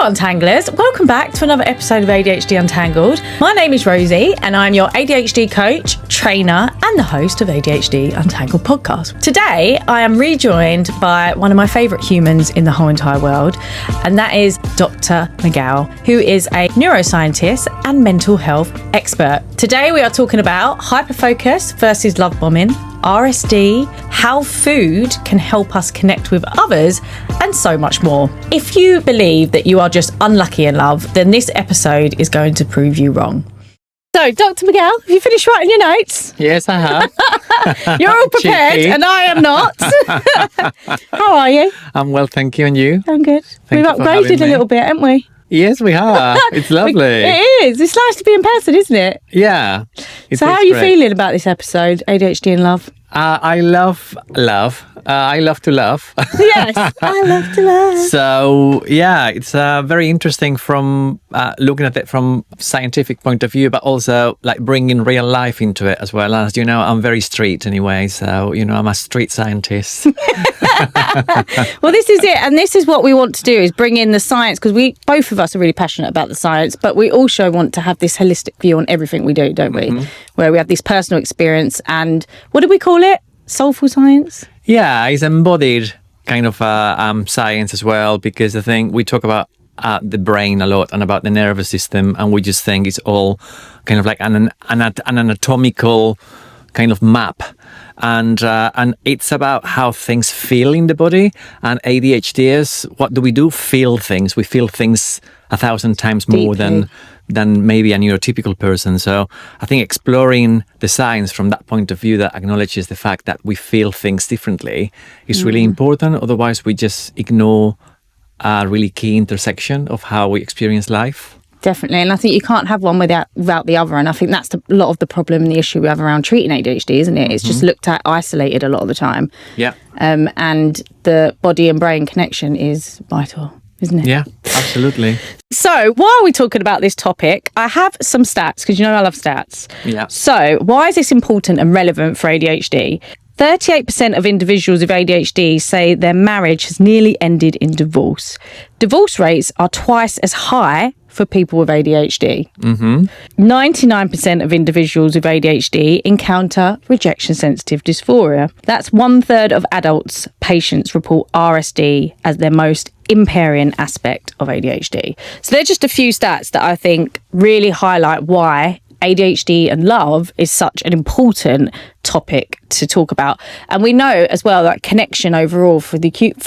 Untanglers, welcome back to another episode of ADHD Untangled. My name is Rosie and I'm your ADHD coach, trainer and the host of ADHD Untangled podcast. Today I am rejoined by one of my favourite humans in the whole entire world, and that is Dr. Miguel, who is a neuroscientist and mental health expert. Today we are talking about hyperfocus versus love bombing, RSD, how food can help us connect with others, and so much more. If you believe that you are just unlucky in love, then this episode is going to prove you wrong. So, Dr. Miguel, have you finished writing your notes? Yes, I have. You're all prepared and I am not. How are you? I'm well, thank you. And you? I'm good. We've upgraded a little bit, haven't we? Yes, we are. It's lovely. It is. It's nice to be in person, isn't it? Yeah. So how are you feeling about this episode, ADHD and love? I love love. I love to love. Yes, I love to love. So, yeah, it's very interesting from looking at it from scientific point of view, but also like bringing real life into it as well. As you know, I'm very street anyway. So, you know, I'm a street scientist. Well, this is it. And this is what we want to do, is bring in the science, because both of us are really passionate about the science, but we also want to have this holistic view on everything we do, don't we? Mm-hmm. Where we have this personal experience and, what do we call it? Soulful science? Yeah, it's embodied kind of science as well, because I think we talk about the brain a lot and about the nervous system, and we just think it's all kind of like an anatomical kind of map. And it's about how things feel in the body. And ADHDers, what do we do? Feel things. We feel things 1,000 times more than maybe a neurotypical person. So I think exploring the science from that point of view that acknowledges the fact that we feel things differently is really important. Otherwise, we just ignore a really key intersection of how we experience life. Definitely. And I think you can't have one without the other. And I think that's a lot of the problem and the issue we have around treating ADHD, isn't it? It's just looked at isolated a lot of the time. Yeah. And the body and brain connection is vital, isn't it? Yeah, absolutely. So while we're talking about this topic, I have some stats, because you know I love stats. Yeah. So why is this important and relevant for ADHD? 38% of individuals with ADHD say their marriage has nearly ended in divorce. Divorce rates are twice as high for people with ADHD. 99% of individuals with ADHD encounter rejection-sensitive dysphoria. That's 1/3 of adults patients report RSD as their most impairing aspect of ADHD. So they're just a few stats that I think really highlight why ADHD and love is such an important topic to talk about. And we know as well that connection overall for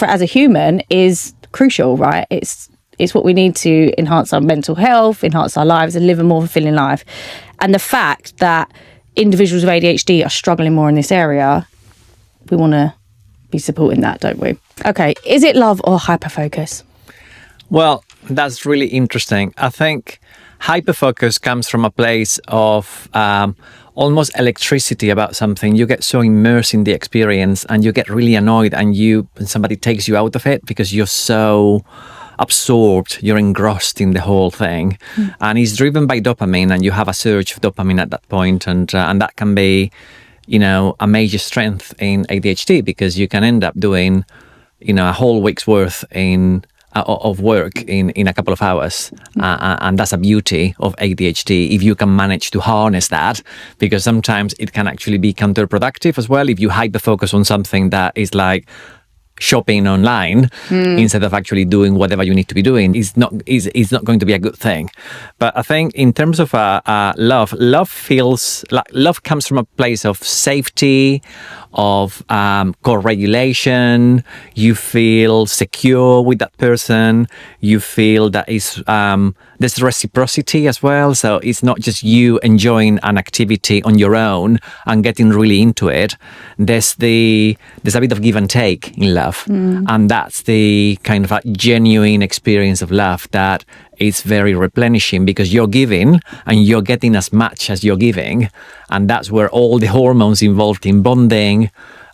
as a human is crucial, right? It's what we need to enhance our mental health, enhance our lives and live a more fulfilling life. And the fact that individuals with ADHD are struggling more in this area, we want to be supporting that, don't we? Okay, is it love or hyperfocus? Well, that's really interesting. I think hyperfocus comes from a place of almost electricity about something. You get so immersed in the experience and you get really annoyed and somebody takes you out of it because you're so absorbed, you're engrossed in the whole thing. And it's driven by dopamine, and you have a surge of dopamine at that point, and that can be, you know, a major strength in ADHD, because you can end up doing, you know, a whole week's worth of work in a couple of hours, and that's a beauty of ADHD if you can manage to harness that, because sometimes it can actually be counterproductive as well if you hyper-focus on something that is like shopping online instead of actually doing whatever you need to be doing. It's not going to be a good thing. But I think in terms of love feels like love comes from a place of safety, of co-regulation. You feel secure with that person. You feel that there's reciprocity as well. So it's not just you enjoying an activity on your own and getting really into it. There's a bit of give and take in love. And that's the kind of a genuine experience of love that is very replenishing, because you're giving and you're getting as much as you're giving. And that's where all the hormones involved in bonding,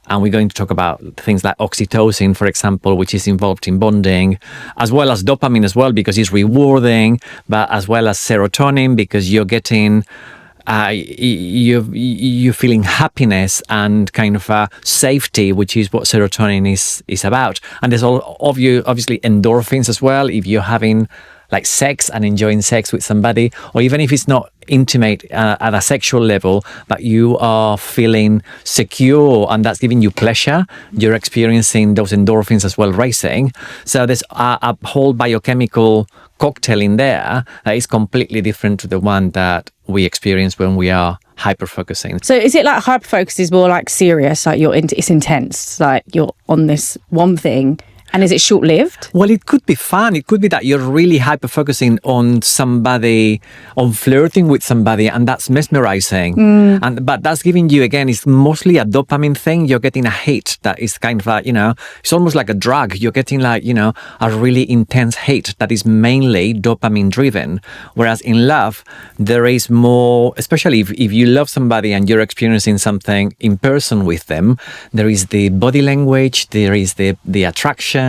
and we're going to talk about things like oxytocin, for example, which is involved in bonding, as well as dopamine as well, because it's rewarding, but as well as serotonin, because you're getting you're feeling happiness and kind of safety, which is what serotonin is about. And there's all obviously endorphins as well. If you're having like sex and enjoying sex with somebody, or even if it's not intimate at a sexual level, but you are feeling secure and that's giving you pleasure, you're experiencing those endorphins as well racing. So there's a whole biochemical cocktail in there that is completely different to the one that we experience when we are hyperfocusing. So is it like hyperfocus is more like serious, like it's intense, like you're on this one thing? And is it short-lived? Well, it could be fun. It could be that you're really hyper-focusing on somebody, on flirting with somebody, and that's mesmerizing. But that's giving you, again, it's mostly a dopamine thing. You're getting a hit that is kind of like, it's almost like a drug. You're getting like, a really intense hit that is mainly dopamine-driven. Whereas in love, there is more, especially if you love somebody and you're experiencing something in person with them, there is the body language, there is the attraction.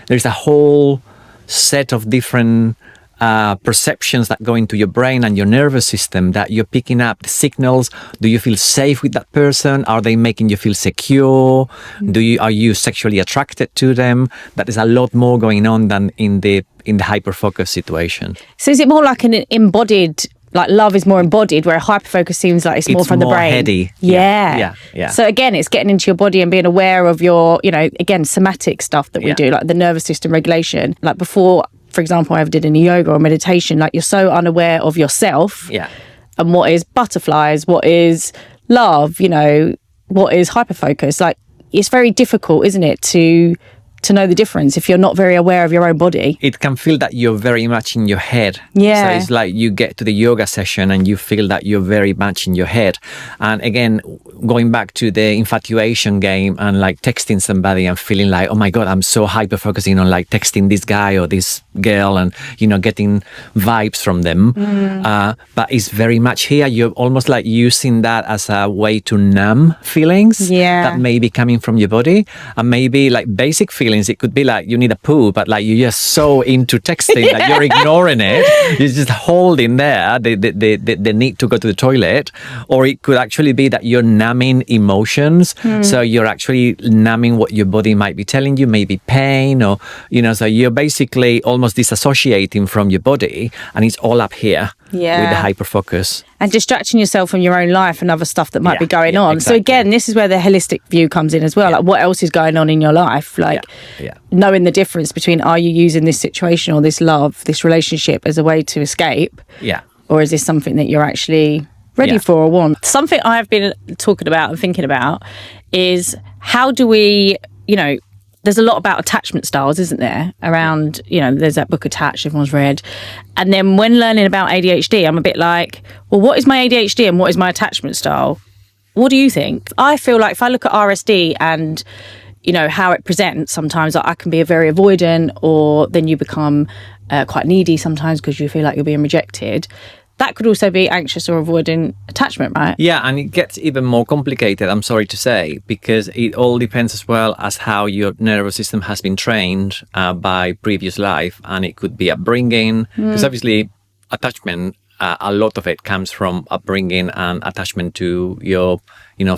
There's a whole set of different perceptions that go into your brain and your nervous system that you're picking up the signals. Do you feel safe with that person? Are they making you feel secure? Are you sexually attracted to them? That is a lot more going on than in the hyperfocus situation. So is it more like an embodied, like love is more embodied, where hyperfocus seems like it's more from the brain? Heady. Yeah. So again, it's getting into your body and being aware of your, again, somatic stuff that we do, like the nervous system regulation. Like before, for example, I ever did any yoga or meditation, like you're so unaware of yourself and what is butterflies, what is love, what is hyperfocus. Like it's very difficult, isn't it, to know the difference if you're not very aware of your own body. It can feel that you're very much in your head. Yeah. So it's like you get to the yoga session and you feel that you're very much in your head. And again, going back to the infatuation game and like texting somebody and feeling like, oh my God, I'm so hyper-focusing on like texting this guy or this girl and, getting vibes from them. But it's very much here. You're almost like using that as a way to numb feelings that may be coming from your body. And maybe like basic feelings. It could be like you need a poo, but like you're just so into texting that you're ignoring it. You're just holding there the need to go to the toilet. Or it could actually be that you're numbing emotions. So you're actually numbing what your body might be telling you, maybe pain or, so you're basically almost disassociating from your body and it's all up here with the hyperfocus. And distracting yourself from your own life and other stuff that might be going on. Exactly. So again, this is where the holistic view comes in as well. Like what else is going on in your life? Like knowing the difference between, are you using this situation or this love, this relationship as a way to escape? Or is this something that you're actually ready for or want? Something I've been talking about and thinking about is how do we, there's a lot about attachment styles, isn't there? Around, there's that book Attached, everyone's read. And then when learning about ADHD, I'm a bit like, well, what is my ADHD and what is my attachment style? What do you think? I feel like if I look at RSD and, how it presents, sometimes I can be very avoidant, or then you become quite needy sometimes because you feel like you're being rejected. That could also be anxious or avoiding attachment, right? Yeah, and it gets even more complicated, I'm sorry to say, because it all depends as well as how your nervous system has been trained by previous life. And it could be upbringing, because obviously attachment, a lot of it comes from upbringing and attachment to your,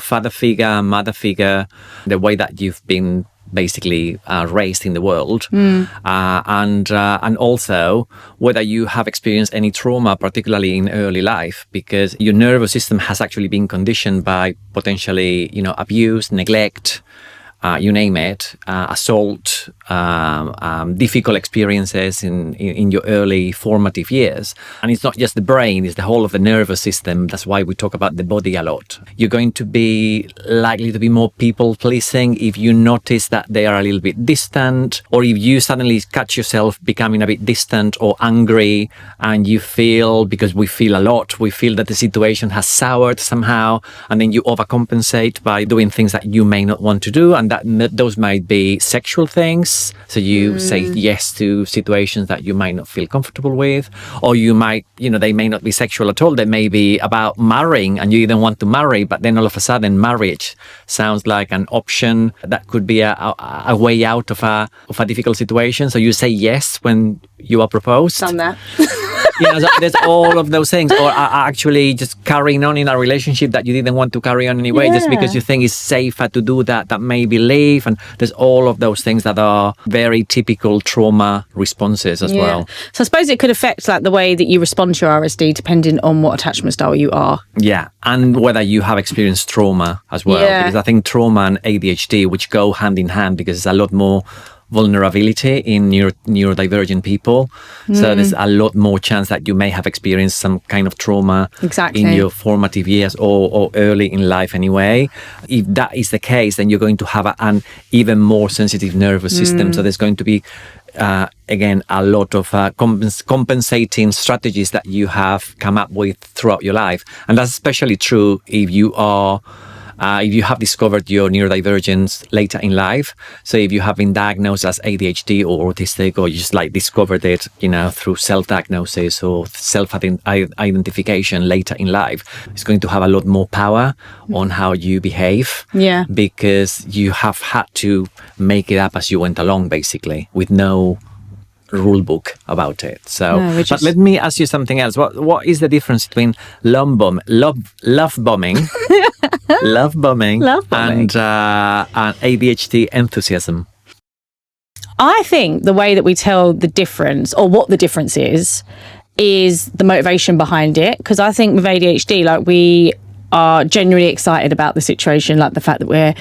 father figure, mother figure, the way that you've been basically raised in the world, and also whether you have experienced any trauma, particularly in early life, because your nervous system has actually been conditioned by potentially, abuse, neglect, you name it, assault, difficult experiences in your early formative years. And it's not just the brain, it's the whole of the nervous system. That's why we talk about the body a lot. You're going to be likely to be more people-pleasing if you notice that they are a little bit distant, or if you suddenly catch yourself becoming a bit distant or angry, and you feel, because we feel a lot, we feel that the situation has soured somehow, and then you overcompensate by doing things that you may not want to do, and those might be sexual things. So you say yes to situations that you might not feel comfortable with, or you might, they may not be sexual at all. They may be about marrying and you didn't want to marry, but then all of a sudden marriage sounds like an option that could be a way out of a difficult situation. So you say yes when you are proposed. Done that. So there's all of those things, or actually just carrying on in a relationship that you didn't want to carry on anyway, just because you think it's safer to do that maybe leave. And there's all of those things that are very typical trauma responses as well. So I suppose it could affect like the way that you respond to your RSD depending on what attachment style you are. Yeah, and whether you have experienced trauma as well. Yeah. Because I think trauma and ADHD, which go hand in hand, because there's a lot more vulnerability in neurodivergent people. So there's a lot more chance that you may have experienced some kind of trauma in your formative years or early in life anyway. If that is the case, then you're going to have an even more sensitive nervous system. So there's going to be again, a lot of compensating strategies that you have come up with throughout your life. And that's especially true if you have discovered your neurodivergence later in life. So if you have been diagnosed as ADHD or autistic, or you just like discovered it, through self-diagnosis or self-identification later in life, it's going to have a lot more power on how you behave. Yeah. Because you have had to make it up as you went along, basically, with no rule book about it. So, but let me ask you something else. What is the difference between love bombing, love bombing, and ADHD enthusiasm? I think the way that we tell the difference, or what the difference is the motivation behind it. Because I think with ADHD, like, we are genuinely excited about the situation, like the fact that we're,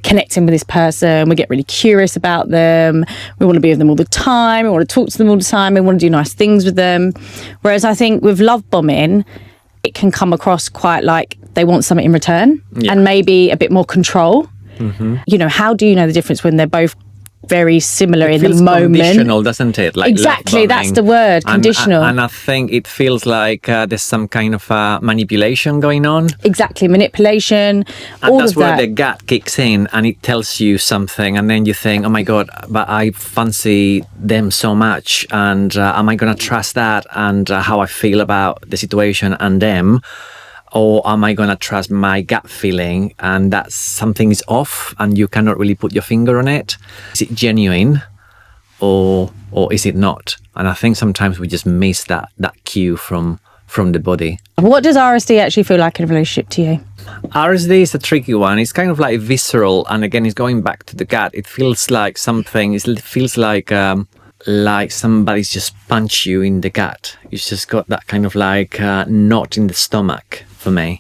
connecting with this person, we get really curious about them, we want to be with them all the time, we want to talk to them all the time, we want to do nice things with them. Whereas I think with love bombing, it can come across quite like they want something in return, and maybe a bit more control. How do you know the difference when they're both very similar in the moment? Conditional, doesn't it? Like, exactly, that's the word, conditional. And I think it feels like there's some kind of manipulation going on. Exactly, manipulation. And that's where the gut kicks in and it tells you something, and then you think, oh my God, but I fancy them so much, and am I going to trust that and how I feel about the situation and them? Or am I going to trust my gut feeling and that something is off and you cannot really put your finger on it? Is it genuine or is it not? And I think sometimes we just miss that cue from the body. What does RSD actually feel like in a relationship to you? RSD is a tricky one. It's kind of like visceral, and again, it's going back to the gut. It feels like something. It feels like somebody's just punched you in the gut. It's just got that kind of like knot in the stomach for me,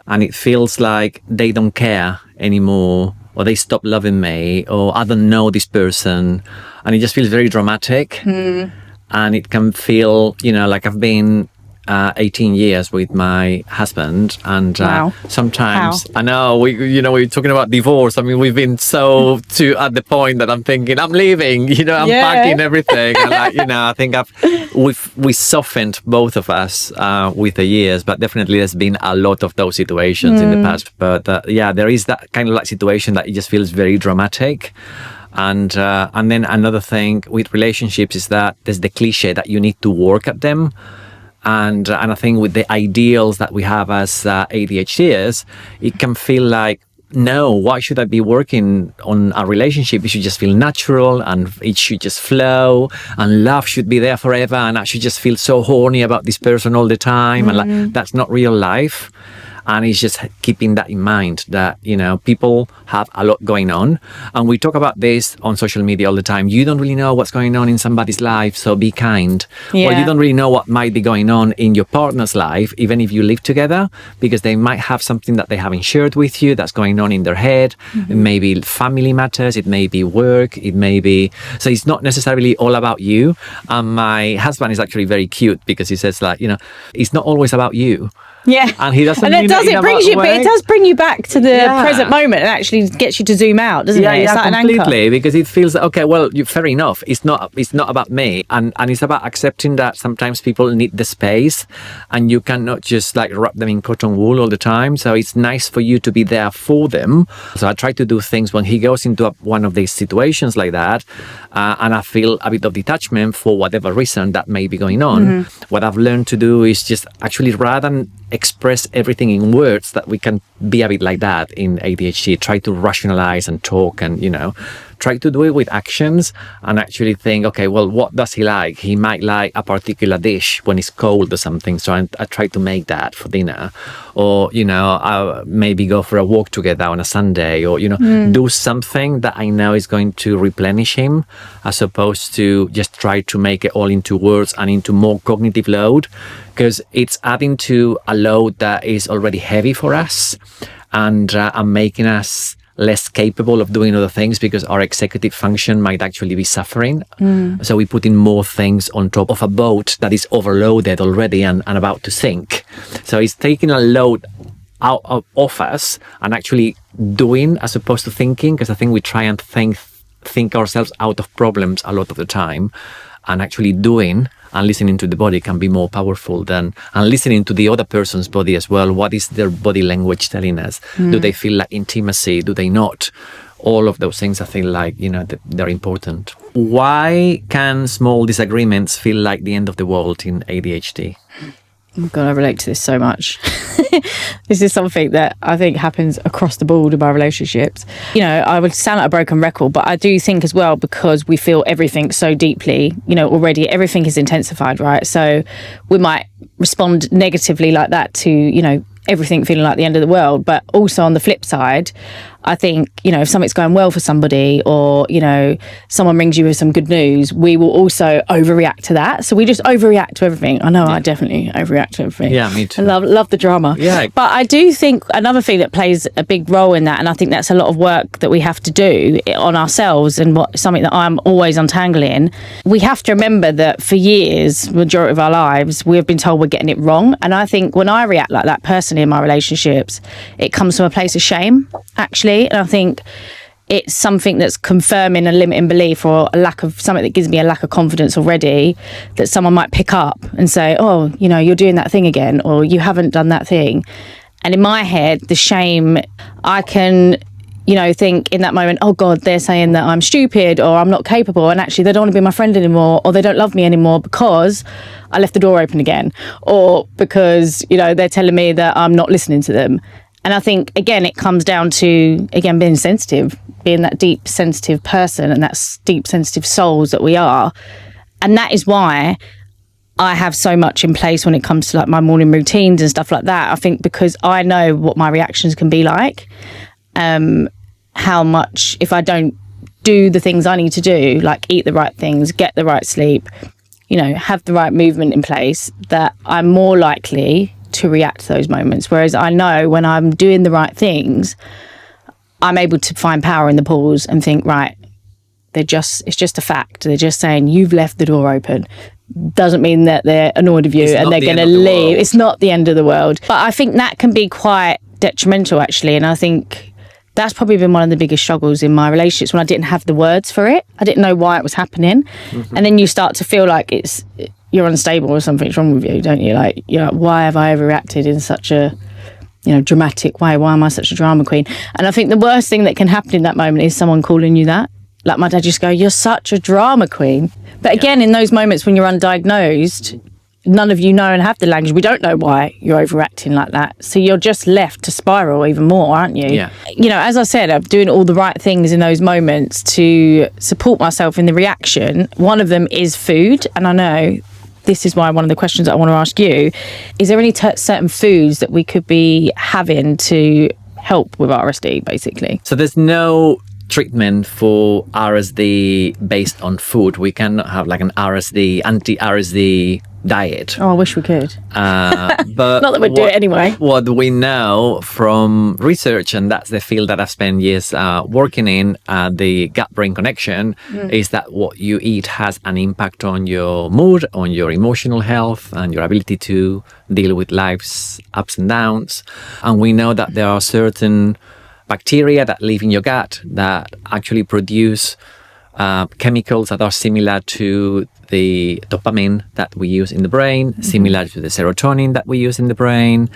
and it feels like they don't care anymore, or they stop loving me, or I don't know this person, and it just feels very dramatic. And it can feel, like I've been 18 years with my husband, and sometimes I know we're talking about divorce. I mean, we've been so at the point that I'm thinking I'm leaving, I'm packing everything, and I think we softened, both of us, with the years, but definitely there's been a lot of those situations in the past. But there is that kind of like situation that it just feels very dramatic. And then another thing with relationships is that there's the cliche that you need to work at them. And I think with the ideals that we have as ADHDers, it can feel like, no, why should I be working on a relationship? It should just feel natural, and it should just flow, and love should be there forever, and I should just feel so horny about this person all the time. And that's not real life. And it's just keeping that in mind that, people have a lot going on. And we talk about this on social media all the time. You don't really know what's going on in somebody's life, so be kind. Or you don't really know what might be going on in your partner's life, even if you live together, because they might have something that they haven't shared with you that's going on in their head. It may be family matters, it may be work, it may be... So it's not necessarily all about you. And my husband is actually very cute because he says, like, it's not always about you. Yeah, and he doesn't. And it does bring you back to the present moment and actually gets you to zoom out, doesn't it? It's like completely, an anchor. Because it feels like, okay, well, fair enough. It's not about me, and it's about accepting that sometimes people need the space, and you cannot just like wrap them in cotton wool all the time. So it's nice for you to be there for them. So I try to do things when he goes into one of these situations like that, and I feel a bit of detachment for whatever reason that may be going on. What I've learned to do is just actually, rather than express everything in words, that we can be a bit like that in ADHD, try to rationalize and talk and try to do it with actions and actually think, okay, well, what does he like? He might like a particular dish when it's cold or something. So I try to make that for dinner. Or, I'll maybe go for a walk together on a Sunday, or, do something that I know is going to replenish him, as opposed to just try to make it all into words and into more cognitive load, because it's adding to a load that is already heavy for us and making us less capable of doing other things, because our executive function might actually be suffering. So we put in more things on top of a boat that is overloaded already and about to sink. So it's taking a load out of us and actually doing as opposed to thinking, because I think we try and think ourselves out of problems a lot of the time, and actually doing and listening to the body can be more powerful and listening to the other person's body as well. What is their body language telling us? Do they feel like intimacy? Do they not? All of those things, I feel like, they're important. Why can small disagreements feel like the end of the world in ADHD? Oh God, I relate to this so much. This is something that I think happens across the board in my relationships. I would sound like a broken record, but I do think as well, because we feel everything so deeply, already everything is intensified, right? So we might respond negatively like that to, everything feeling like the end of the world. But also on the flip side, I think, if something's going well for somebody, or, someone brings you with some good news, we will also overreact to that. So we just overreact to everything. I know I definitely overreact to everything. Yeah, me too. I love the drama. Yeah. But I do think another thing that plays a big role in that, and I think that's a lot of work that we have to do on ourselves, and something that I'm always untangling, we have to remember that for years, majority of our lives, we've been told we're getting it wrong. And I think when I react like that personally in my relationships, it comes from a place of shame, actually. And I think it's something that's confirming a limiting belief, or a lack of something that gives me a lack of confidence already, that someone might pick up and say, oh, you're doing that thing again, or you haven't done that thing. And in my head, the shame, I can, think in that moment, oh God, they're saying that I'm stupid or I'm not capable, and actually they don't want to be my friend anymore, or they don't love me anymore because I left the door open again, or because, they're telling me that I'm not listening to them. And I think, again, it comes down to, being sensitive, being that deep, sensitive person and that deep, sensitive souls that we are. And that is why I have so much in place when it comes to like my morning routines and stuff like that. I think because I know what my reactions can be like, how much, if I don't do the things I need to do, like eat the right things, get the right sleep, have the right movement in place, that I'm more likely to react to those moments. Whereas I know when I'm doing the right things, I'm able to find power in the pause and think, right, it's just a fact. They're just saying you've left the door open. Doesn't mean that they're annoyed with you and they're going to leave. It's not the end of the world. But I think that can be quite detrimental, actually. And I think that's probably been one of the biggest struggles in my relationships, when I didn't have the words for it. I didn't know why it was happening. Mm-hmm. And then you start to feel like you're unstable or something's wrong with you, don't you? Like, you're like, why have I overreacted in such a, dramatic way? Why am I such a drama queen? And I think the worst thing that can happen in that moment is someone calling you that. Like my dad just go, you're such a drama queen. But again, in those moments when you're undiagnosed, none of you know and have the language. We don't know why you're overacting like that. So you're just left to spiral even more, aren't you? Yeah. As I said, I'm doing all the right things in those moments to support myself in the reaction. One of them is food. And I know this is why one of the questions I want to ask you, is there any certain foods that we could be having to help with RSD, basically? So there's no treatment for RSD based on food. We cannot have like an anti-RSD diet. Oh, I wish we could. But not that we'd do it anyway. What we know from research, and that's the field that I've spent years working in, the gut-brain connection, is that what you eat has an impact on your mood, on your emotional health, and your ability to deal with life's ups and downs. And we know that there are certain bacteria that live in your gut that actually produce chemicals that are similar to the dopamine that we use in the brain, similar to the serotonin that we use in the brain.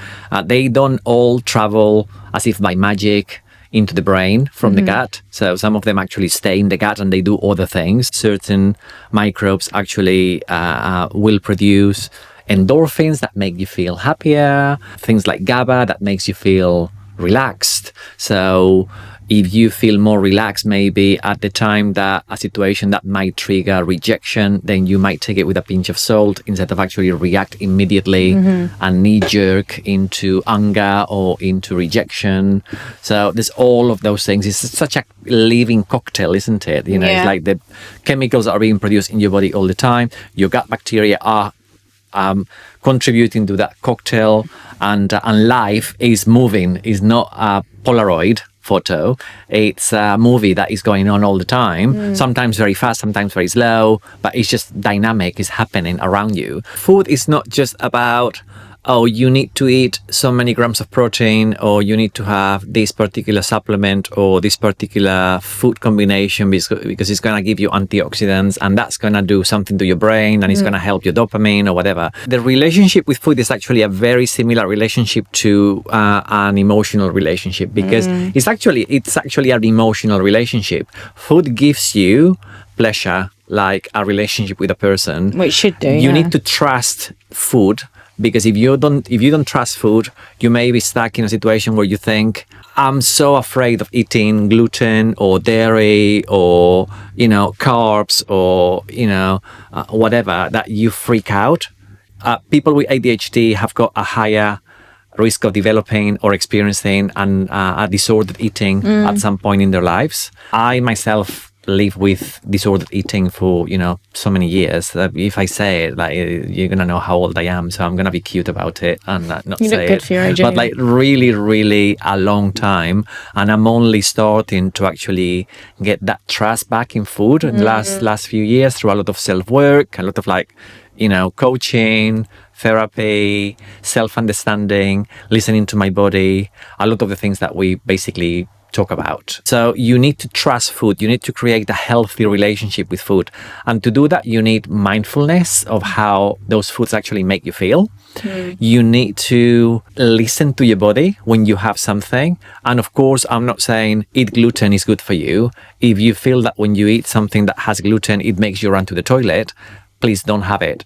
They don't all travel as if by magic into the brain from the gut. So some of them actually stay in the gut and they do other things. Certain microbes actually will produce endorphins that make you feel happier, things like GABA that makes you feel relaxed. So If you feel more relaxed, maybe at the time that a situation that might trigger rejection, then you might take it with a pinch of salt instead of actually react immediately and knee-jerk into anger or into rejection. So there's all of those things. It's such a living cocktail, isn't it? You know, it's like the chemicals that are being produced in your body all the time. Your gut bacteria are contributing to that cocktail, and life is moving. Is not a Polaroid photo. It's a movie that is going on all the time, sometimes very fast, sometimes very slow, but it's just dynamic, is happening around you. Food is not just about, oh, you need to eat so many grams of protein, or you need to have this particular supplement or this particular food combination because it's going to give you antioxidants and that's going to do something to your brain and it's going to help your dopamine or whatever. The relationship with food is actually a very similar relationship to an emotional relationship, because it's actually an emotional relationship. Food gives you pleasure like a relationship with a person. Which should do. You need to trust food. Because if you don't trust food, you may be stuck in a situation where you think, I'm so afraid of eating gluten or dairy or, carbs or, whatever, that you freak out. People with ADHD have got a higher risk of developing or experiencing a disordered eating at some point in their lives. I myself live with disordered eating for so many years. If I say it, like, you're gonna know how old I am, so I'm gonna be cute about it and not you say look good it. for your age, but like really, really a long time, and I'm only starting to actually get that trust back in food in the last few years through a lot of self-work, a lot of coaching, therapy, self-understanding, listening to my body, a lot of the things that we basically talk about. So you need to trust food. You need to create a healthy relationship with food. And to do that, you need mindfulness of how those foods actually make you feel. You need to listen to your body when you have something. And of course, I'm not saying eat gluten is good for you. If you feel that when you eat something that has gluten, it makes you run to the toilet, please don't have it.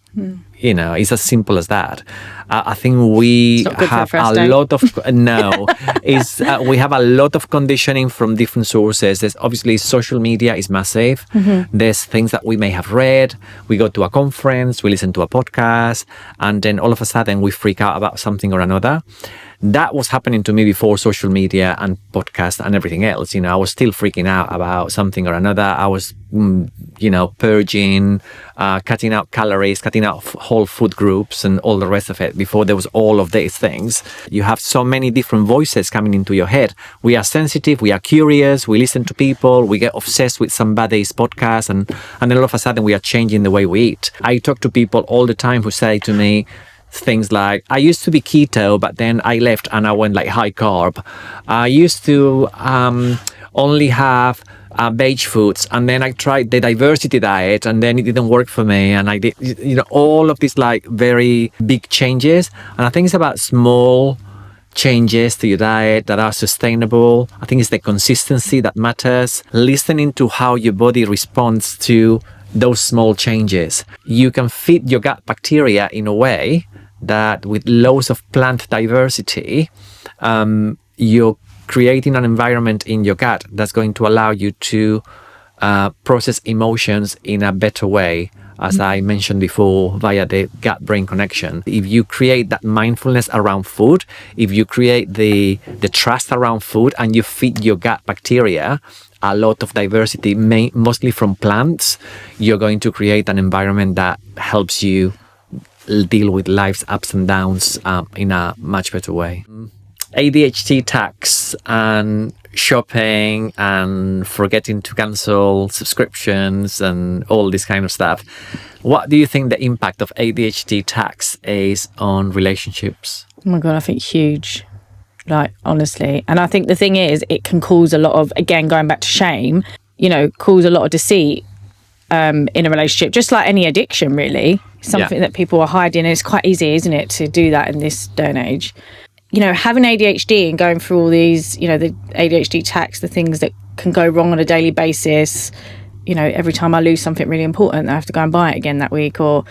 It's as simple as that. I think we have a lot of we have a lot of conditioning from different sources. There's obviously social media is massive. There's things that we may have read. We go to a conference, we listen to a podcast, and then all of a sudden we freak out about something or another. That was happening to me before social media and podcast and everything else. I was still freaking out about something or another. I was, purging, cutting out calories, cutting out whole food groups and all the rest of it before there was all of these things. You have so many different voices coming into your head. We are sensitive, we are curious, we listen to people, we get obsessed with somebody's podcast, and then all of a sudden we are changing the way we eat. I talk to people all the time who say to me, things like, I used to be keto, but then I left and I went like high carb. I used to only have beige foods, and then I tried the diversity diet and then it didn't work for me, and I did all of these like very big changes. And I think it's about small changes to your diet that are sustainable. I think it's the consistency that matters, listening to how your body responds to those small changes. You can feed your gut bacteria in a way that with loads of plant diversity, you're creating an environment in your gut that's going to allow you to process emotions in a better way, as I mentioned before, via the gut-brain connection. If you create that mindfulness around food, if you create the trust around food, and you feed your gut bacteria a lot of diversity, mostly from plants, you're going to create an environment that helps you deal with life's ups and downs in a much better way. ADHD tax and shopping and forgetting to cancel subscriptions and all this kind of stuff. What do you think the impact of ADHD tax is on relationships? Oh my God, I think huge. Like, honestly. And I think the thing is, it can cause a lot of, again, going back to shame, cause a lot of deceit in a relationship, just like any addiction, really. Something that people are hiding. And it's quite easy, isn't it, to do that in this day and age. Having ADHD and going through all these, the ADHD tax, the things that can go wrong on a daily basis. Every time I lose something really important, I have to go and buy it again that week, or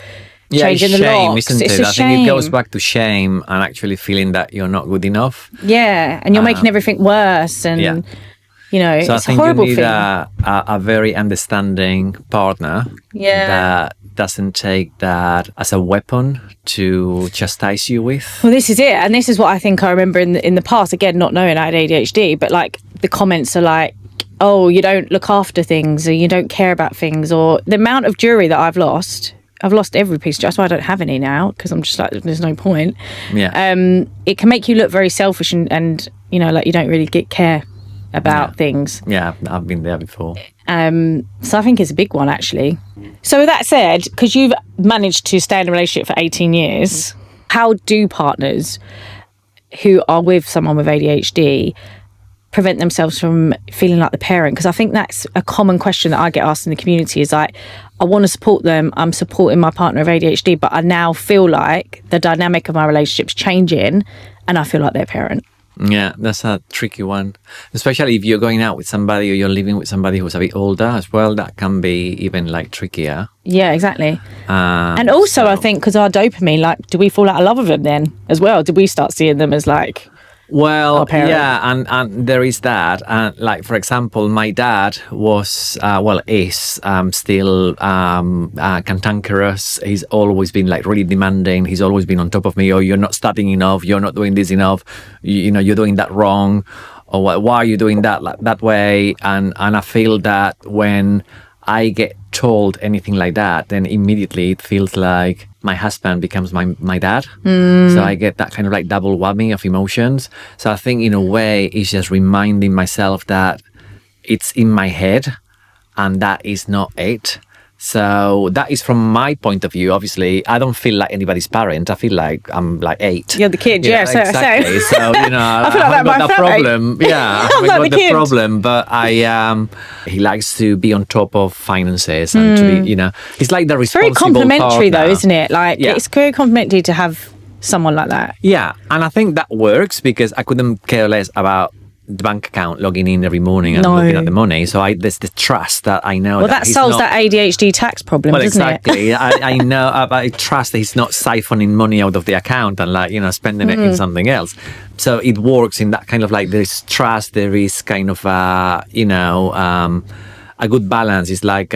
changing the locks. Isn't it's it? a I shame. think it goes back to shame and actually feeling that you're not good enough. Yeah, and you're making everything worse. And You know, So I it's a think you horrible need thing. a very understanding partner that doesn't take that as a weapon to chastise you with. Well, this is it. And this is what I think I remember in the past, again, not knowing I had ADHD, but like the comments are like, oh, you don't look after things, or you don't care about things, or the amount of jewelry that I've lost every piece. That's why I don't have any now, because I'm just like, there's no point. Yeah. It can make you look very selfish and you know, like you don't really care about things. Yeah, I've been there before. So I think it's a big one, actually. So with that said, because you've managed to stay in a relationship for 18 years, how do partners who are with someone with ADHD prevent themselves from feeling like the parent? Because I think that's a common question that I get asked in the community, is like, I want to support them, I'm supporting my partner with ADHD, but I now feel like the dynamic of my relationship's changing and I feel like their parent. Yeah, that's a tricky one, especially if you're going out with somebody or you're living with somebody who's a bit older as well. That can be even like trickier. Yeah, exactly. And also, I think because our dopamine, like, do we fall out of love with them then as well? Did we start seeing them as like, well, yeah, and there is that. Like, for example, my dad is still cantankerous. He's always been like really demanding. He's always been on top of me. Oh, you're not studying enough. You're not doing this enough. You know, you're doing that wrong. Or why are you doing that that way? And I feel that when I get told anything like that, then immediately it feels like my husband becomes my dad. So I get that kind of like double whammy of emotions. So I think in a way it's just reminding myself that it's in my head and that is not it. So that is from my point of view. Obviously, I don't feel like anybody's parent. I feel like I'm like 8. You're the kid, yeah. So, exactly. So you know, I feel like haven't that got the problem. Yeah, I haven't like got the the kid. problem. But he likes to be on top of finances and to be, you know, he's like the responsible very complimentary partner. though, isn't it? Like, it's very complimentary to have someone like that. Yeah, and I think that works because I couldn't care less about the bank account, logging in every morning and looking at the money. So there's the trust that I know. Well, that solves that ADHD tax problem, doesn't exactly. I know. I trust that he's not siphoning money out of the account and like, you know, spending it in something else. So it works in that kind of like, there's trust, there is kind of a good balance. It's like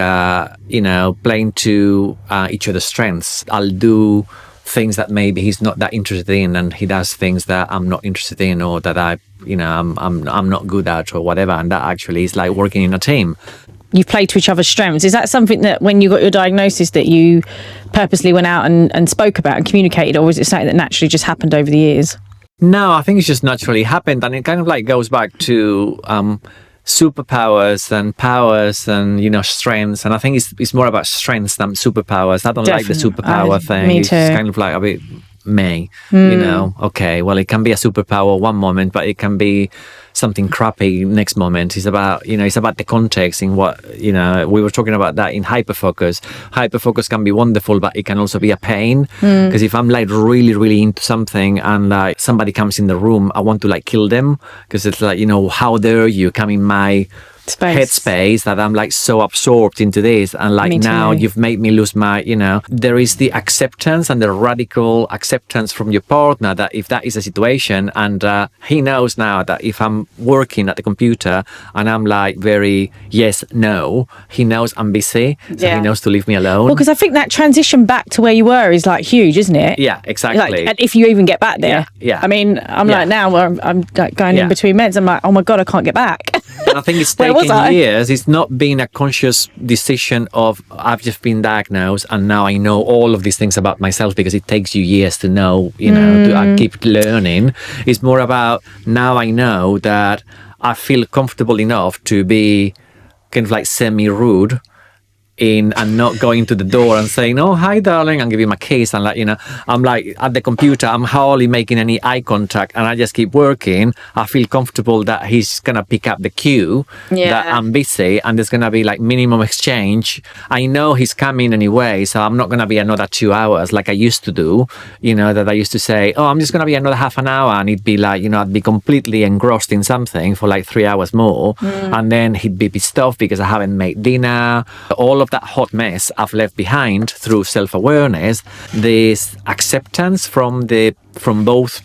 you know, playing to each other's strengths. I'll do things that maybe he's not that interested in, and he does things that I'm not interested in, or that I'm not good at, or whatever. And that actually is like working in a team. You play to each other's strengths. Is that something that when you got your diagnosis that you purposely went out and spoke about and communicated, or was it something that naturally just happened over the years? No, I think it's just naturally happened, and it kind of like goes back to superpowers and powers and, you know, strengths. And I think it's more about strengths than superpowers. I don't like the superpower thing. Me it's too. kind of like a bit you know, okay, well, it can be a superpower one moment, but it can be something crappy next moment. It's about, you know, it's about the context in what, you know, we were talking about that in Hyperfocus. Hyperfocus can be wonderful, but it can also be a pain, because if I'm like really, really into something and like somebody comes in the room, I want to like kill them, because it's like, you know, how dare you come in my headspace that I'm like so absorbed into this, and like now you've made me lose my, you know, there is the acceptance and the radical acceptance from your partner that if that is a situation, and he knows now that if I'm working at the computer and I'm like very no, he knows I'm busy, so he knows to leave me alone. Well, because I think that transition back to where you were is like huge, isn't it? Yeah, exactly. Like, and if you even get back there. Yeah. I mean, I'm like now where I'm like going in between meds, I'm like, oh my God, I can't get back. And I think it's taken years. It's not been a conscious decision of I've just been diagnosed and now I know all of these things about myself, because it takes you years to know, you know, to keep learning. It's more about now I know that I feel comfortable enough to be kind of like semi-rude in and not going to the door and saying, oh, hi, darling, and give him a kiss. And like, you know, I'm like at the computer, I'm hardly making any eye contact and I just keep working. I feel comfortable that he's going to pick up the cue that I'm busy and there's going to be like minimum exchange. I know he's coming anyway, so I'm not going to be another 2 hours like I used to do, you know, that I used to say, oh, I'm just going to be another half an hour. And it'd be like, you know, I'd be completely engrossed in something for like 3 hours more. And then he'd be pissed off because I haven't made dinner. All of that hot mess I've left behind through self-awareness, this acceptance from both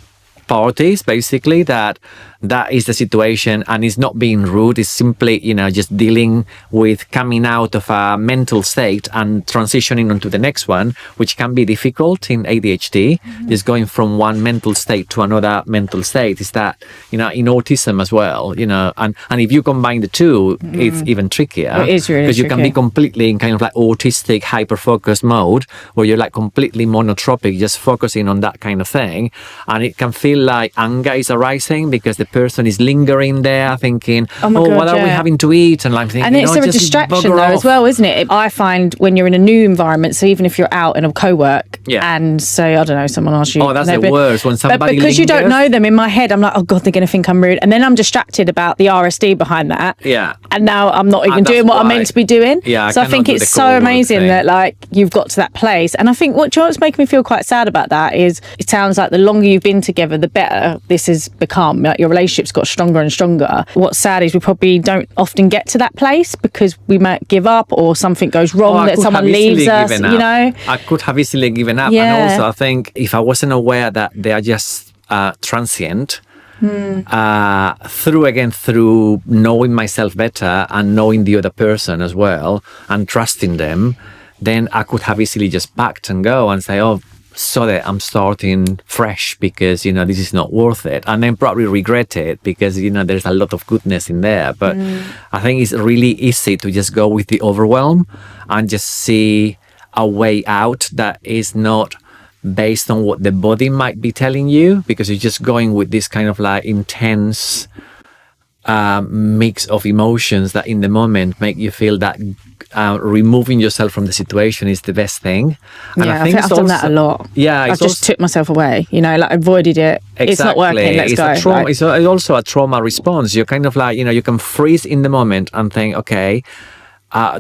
parties, basically, that that is the situation, and it's not being rude. It's simply, just dealing with coming out of a mental state and transitioning onto the next one, which can be difficult in ADHD. Just going from one mental state to another mental state. Is that, in autism as well, and if you combine the two, it's even trickier. It is really because you can be completely in kind of like autistic hyper-focus mode, where you're like completely monotropic, just focusing on that kind of thing, and it can feel like anger is arising because the person is lingering there thinking, what are we having to eat? And I'm thinking, and it's a distraction though as well, isn't it? I find when you're in a new environment, so even if you're out in a co-work and say, I don't know, someone asks you, that's the worst when somebody but because lingers. you don't know them, in my head I'm like, oh god, they're going to think I'm rude, and then I'm distracted about the RSD behind that, and now I'm not even doing what I'm meant to be doing. So I think it's so amazing that like you've got to that place. And I think what's making me feel quite sad about that is it sounds like the longer you've been together, the better this has become. Like your relationship's got stronger and stronger. What's sad is we probably don't often get to that place because we might give up, or something goes wrong, that someone leaves us, I could have easily given up. And also I think if I wasn't aware that they are just transient, through knowing myself better and knowing the other person as well and trusting them, then I could have easily just backed and go and say, sorry, I'm starting fresh because, this is not worth it. And then probably regret it because, there's a lot of goodness in there. But I think it's really easy to just go with the overwhelm and just see a way out that is not based on what the body might be telling you, because you're just going with this kind of like intense mix of emotions that in the moment make you feel that removing yourself from the situation is the best thing. And I think I've done that a lot. I've just took myself away, like avoided it. Exactly. It's not working, let's go. It's also a trauma response. You're kind of like, you can freeze in the moment and think, okay,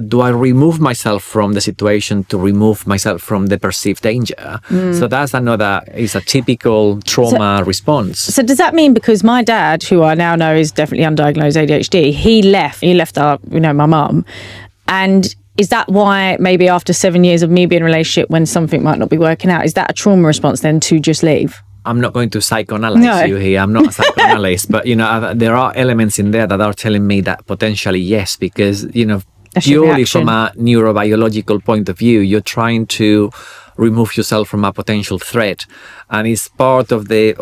do I remove myself from the situation to remove myself from the perceived danger? So that's is a typical trauma response. So does that mean, because my dad, who I now know is definitely undiagnosed ADHD, he left our, my mum, and is that why maybe after 7 years of me being in a relationship, when something might not be working out, is that a trauma response then to just leave? I'm not going to psychoanalyze you here. I'm not a psychoanalyst, but there are elements in there that are telling me that potentially yes, because purely from a neurobiological point of view, you're trying to remove yourself from a potential threat, and it's part of a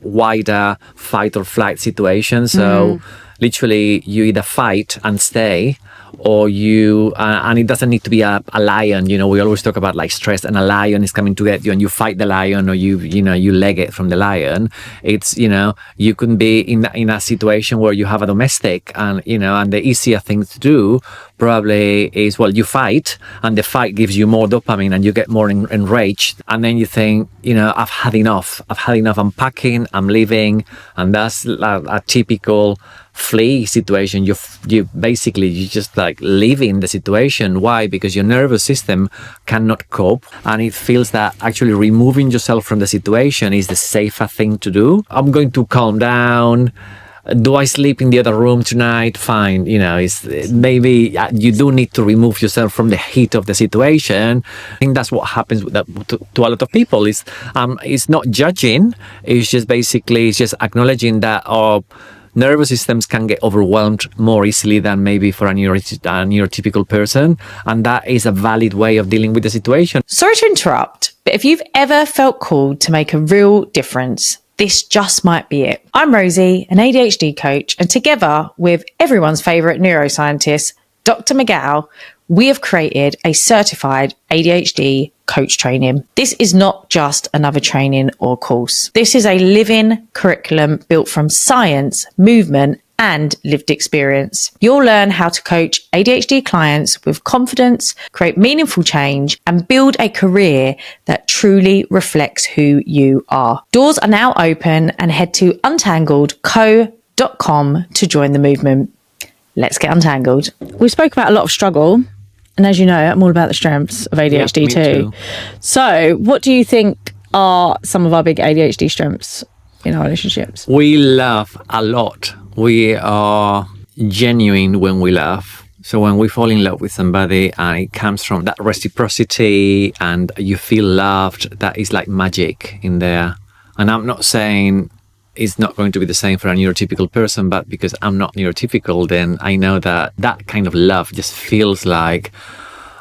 wider fight or flight situation. So literally, you either fight and stay, or you and it doesn't need to be a lion. We always talk about like stress, and a lion is coming to get you and you fight the lion, or you leg it from the lion. It's you can be in a situation where you have a domestic, and and the easier thing to do probably is, you fight, and the fight gives you more dopamine and you get more enraged, and then you think, I've had enough, I'm packing, I'm leaving. And that's a typical flee situation. You just like leaving the situation. Why? Because your nervous system cannot cope, and it feels that actually removing yourself from the situation is the safer thing to do. I'm going to calm down. Do I sleep in the other room tonight? Fine. It's maybe you do need to remove yourself from the heat of the situation. I think that's what happens to a lot of people. It's not judging. It's just acknowledging that our nervous systems can get overwhelmed more easily than maybe for a neurotypical person. And that is a valid way of dealing with the situation. Sorry to interrupt, but if you've ever felt called to make a real difference, this just might be it. I'm Rosie, an ADHD coach, and together with everyone's favourite neuroscientist, Dr. Miguel, we have created a certified ADHD coach training. This is not just another training or course. This is a living curriculum built from science, movement, and lived experience. You'll learn how to coach ADHD clients with confidence, create meaningful change, and build a career that truly reflects who you are. Doors are now open, and head to untangledco.com to join the movement. Let's get untangled. We spoke about a lot of struggle, and as you know, I'm all about the strengths of ADHD too. So what do you think are some of our big ADHD strengths in our relationships? We laugh a lot. We are genuine when we laugh. So when we fall in love with somebody and it comes from that reciprocity and you feel loved, that is like magic in there. And I'm not saying is not going to be the same for a neurotypical person, but because I'm not neurotypical, then I know that that kind of love just feels like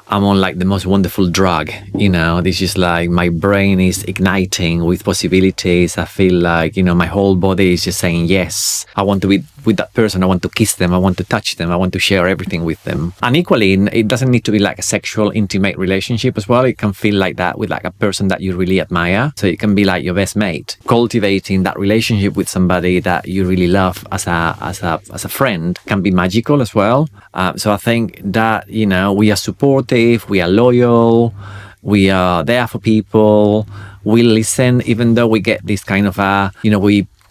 I'm on like the most wonderful drug, this is like my brain is igniting with possibilities. I feel like, my whole body is just saying, yes, I want to be with that person. I want to kiss them. I want to touch them. I want to share everything with them. And equally, it doesn't need to be like a sexual, intimate relationship as well. It can feel like that with like a person that you really admire. So it can be like your best mate. Cultivating that relationship with somebody that you really love as a friend can be magical as well. So I think that, we are supportive, we are loyal, we are there for people, we listen, even though we get this kind of,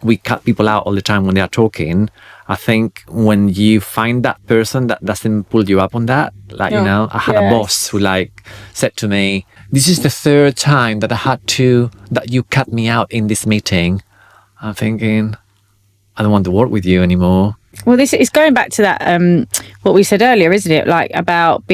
we cut people out all the time when they are talking. I think when you find that person that doesn't pull you up on that, like, I had a boss who said to me, this is the third time that you cut me out in this meeting. I'm thinking, I don't want to work with you anymore. Well, this is going back to that, what we said earlier, isn't it? Like about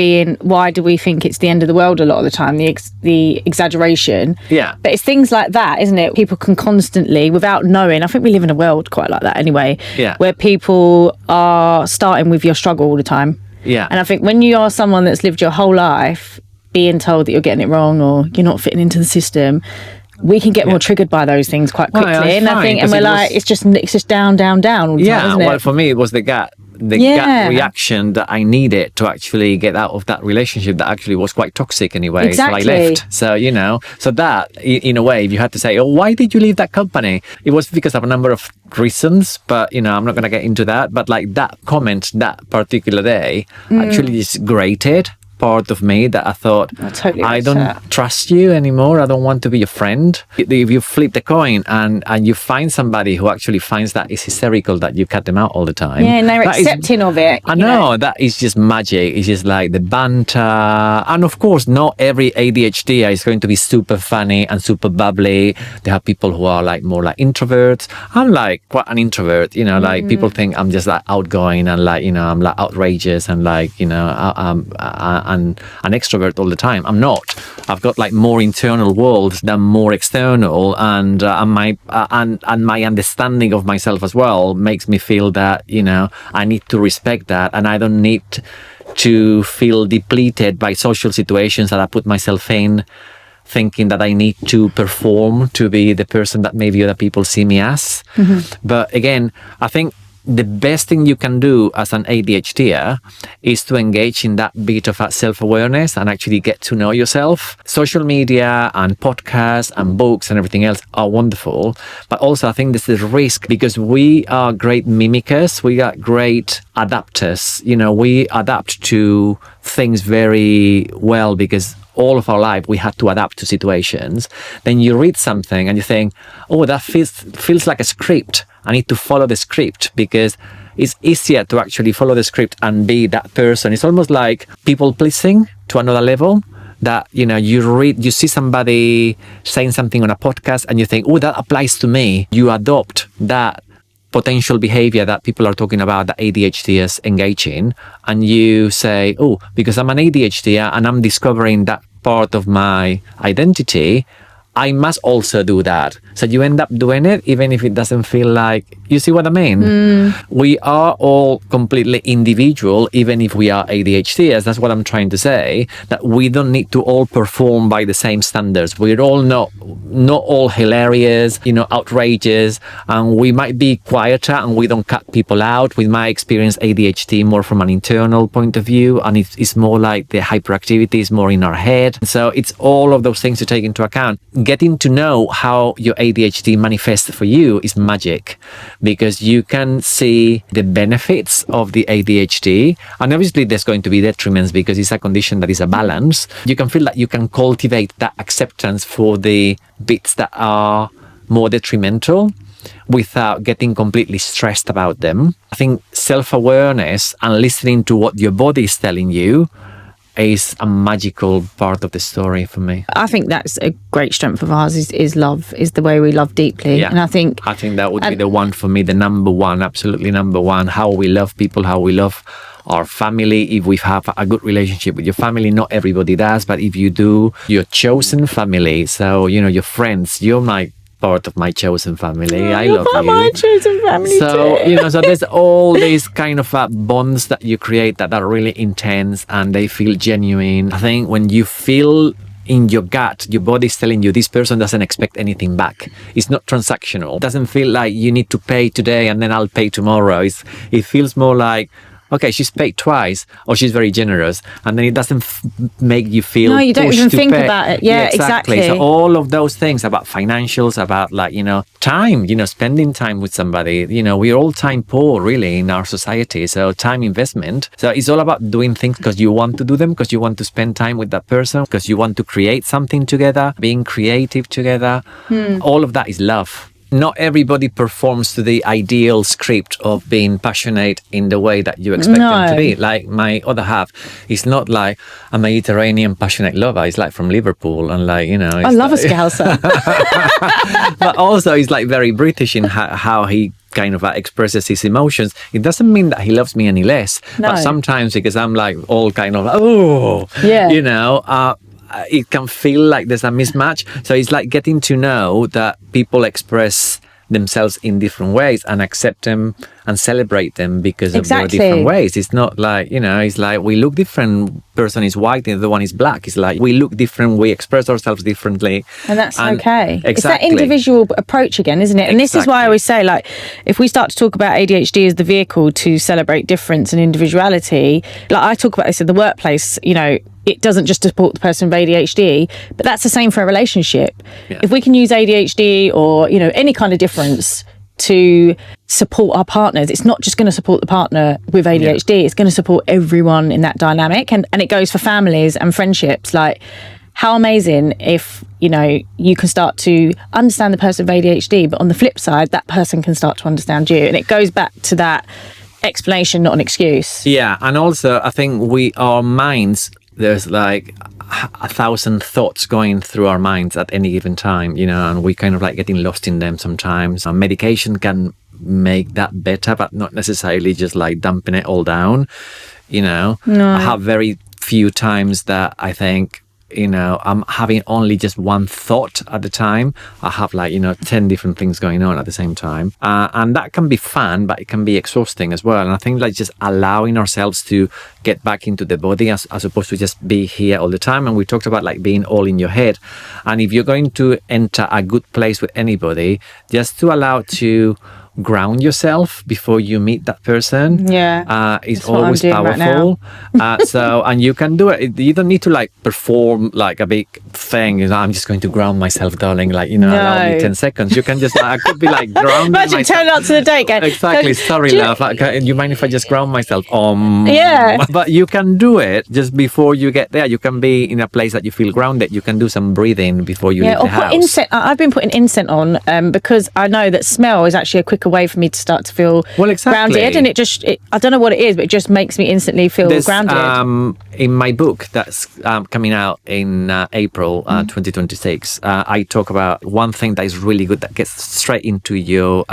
why do we think it's the end of the world a lot of the time, the exaggeration. Yeah. But it's things like that, isn't it? People can constantly, without knowing, I think we live in a world quite like that anyway, where people are starting with your struggle all the time. Yeah. And I think when you are someone that's lived your whole life being told that you're getting it wrong or you're not fitting into the system, we can get more triggered by those things quite quickly. And I think, and we're like, it's just down all the time, isn't it? Well, for me, it was the gut reaction that I needed to actually get out of that relationship that actually was quite toxic anyway. Exactly. So I left. So that, in a way, if you had to say, oh, why did you leave that company? It was because of a number of reasons, but, I'm not going to get into that. But like that comment that particular day actually just grated part of me that I thought, I don't trust you anymore. I don't want to be your friend. If you flip the coin and you find somebody who actually finds that it's hysterical that you cut them out all the time. Yeah, and they're accepting of it. I know, that is just magic. It's just like the banter. And of course, not every ADHD is going to be super funny and super bubbly. They have people who are like more like introverts. I'm like quite an introvert, like people think I'm just like outgoing and like, I'm like outrageous and like, an extrovert all the time. I'm not. I've got like more internal worlds than more external, and my understanding of myself as well makes me feel that I need to respect that, and I don't need to feel depleted by social situations that I put myself in, thinking that I need to perform to be the person that maybe other people see me as. But again, I think the best thing you can do as an ADHDer is to engage in that bit of self-awareness and actually get to know yourself. Social media and podcasts and books and everything else are wonderful, but also I think there's a risk because we are great mimickers, we are great adapters. We adapt to things very well because all of our life we had to adapt to situations. Then you read something and you think, oh, that feels like a script. I need to follow the script because it's easier to actually follow the script and be that person. It's almost like people pleasing to another level, that you see somebody saying something on a podcast and you think, oh, that applies to me. You adopt that potential behavior that people are talking about that ADHDers engage in, and you say, oh, because I'm an ADHDer and I'm discovering that part of my identity, I must also do that. So you end up doing it even if it doesn't feel like, you see what I mean? We are all completely individual, even if we are ADHDers. That's what I'm trying to say, that we don't need to all perform by the same standards. We're all not all hilarious, outrageous, and we might be quieter and we don't cut people out. We might experience ADHD more from an internal point of view, and it's more like the hyperactivity is more in our head. So it's all of those things to take into account. Getting to know how your ADHD manifests for you is magic, because you can see the benefits of the ADHD, and obviously there's going to be detriments because it's a condition that is a balance. You can feel that you can cultivate that acceptance for the bits that are more detrimental without getting completely stressed about them. I think self-awareness and listening to what your body is telling you is a magical part of the story for me. I think that's a great strength of ours is love, is the way we love deeply. Yeah. And I think that would be the one for me, the number one, absolutely number one. How we love people, how we love our family. If we have a good relationship with your family, not everybody does, but if you do, your chosen family, so your friends, you're like part of my chosen family. I You're love part of you. my chosen family So, too. so there's all these kind of bonds that you create that are really intense and they feel genuine. I think when you feel in your gut, your body's telling you this person doesn't expect anything back. It's not transactional. It doesn't feel like you need to pay today and then I'll pay tomorrow. It feels more like, okay, she's paid twice, or she's very generous, and then it doesn't make you feel. No, you don't pushed even to think pay. about it. Yeah, exactly. So all of those things about financials, about time, spending time with somebody. We're all time poor, really, in our society. So time investment. So it's all about doing things because you want to do them, because you want to spend time with that person, because you want to create something together, being creative together. All of that is love. Not everybody performs to the ideal script of being passionate in the way that you expect them to be. Like my other half, he's not like a Mediterranean passionate lover. He's like from Liverpool and I love a Scouser. But also he's like very British in how he kind of expresses his emotions. It doesn't mean that he loves me any less. No. But sometimes because I'm like all kind of, it can feel like there's a mismatch. So it's like getting to know that people express themselves in different ways and accept them and celebrate them because of their different ways. It's not like, it's like we look different. Person is white and the other one is black. It's like we look different, we express ourselves differently. And that's okay. Exactly. It's that individual approach again, isn't it? And this is why I always say, like, if we start to talk about ADHD as the vehicle to celebrate difference and individuality, like I talk about this in the workplace, it doesn't just support the person with ADHD, but that's the same for a relationship. Yeah. If we can use ADHD or, any kind of difference to support our partners, it's not just going to support the partner with ADHD, it's going to support everyone in that dynamic. And it goes for families and friendships. Like, how amazing if, you can start to understand the person with ADHD, but on the flip side, that person can start to understand you. And it goes back to that explanation, not an excuse. Yeah. And also, I think our minds, there's like 1,000 thoughts going through our minds at any given time, and we kind of like getting lost in them sometimes. Medication can make that better, but not necessarily just like dumping it all down. No. I have very few times that I think, I'm having only just one thought at the time. I have 10 different things going on at the same time. And that can be fun, but it can be exhausting as well. And I think just allowing ourselves to get back into the body as opposed to just be here all the time. And we talked about being all in your head. And if you're going to enter a good place with anybody, just to allow to ground yourself before you meet that person is always powerful. And you can do it. You don't need to perform a big thing. I'm just going to ground myself, darling. Allow me 10 seconds. You can just I could be grounding Imagine myself. turning up to the date again. Exactly. Sorry, love. You mind if I just ground myself? Yeah. But you can do it just before you get there. You can be in a place that you feel grounded. You can do some breathing before you leave the house. Incense. I've been putting incense on because I know that smell is actually a quicker way for me to start to feel grounded, and I don't know what it is, but it just makes me instantly feel grounded. In my book that's coming out in April 2026, I talk about one thing that is really good that gets straight into your